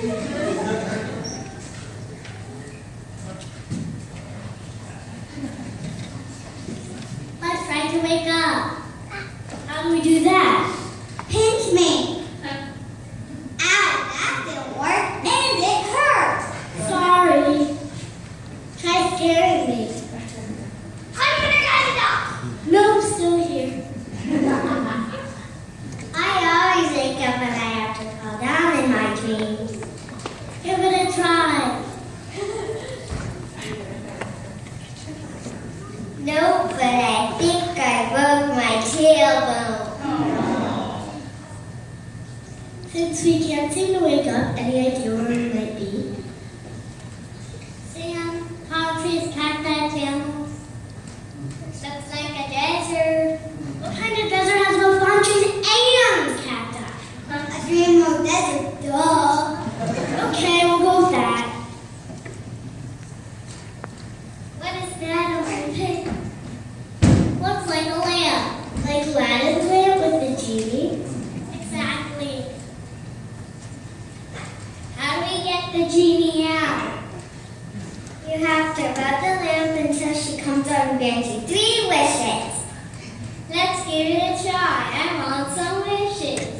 Let's try to wake up. How do we do that? Pinch me. Ow, that didn't work, and it hurts. Sorry. Try scaring me. I'm gonna get it up. No, still here. I always wake up when I have to fall down in my dreams. Give it a try. No, but I think I broke my tailbone. Since we can't seem to wake up, any idea where we might be? Sam, Palm trees, cacti, camels. looks like a desert. What kind of desert has both palm trees and cacti? A dream desert, duh. Okay, we'll go with that. What is that on my pic? Looks like a lamp. Like Aladdin's lamp with the genie. Exactly. How do we get the genie out? You have to rub the lamp until she comes out and grants you 3 wishes. Let's give it a try. I want some wishes.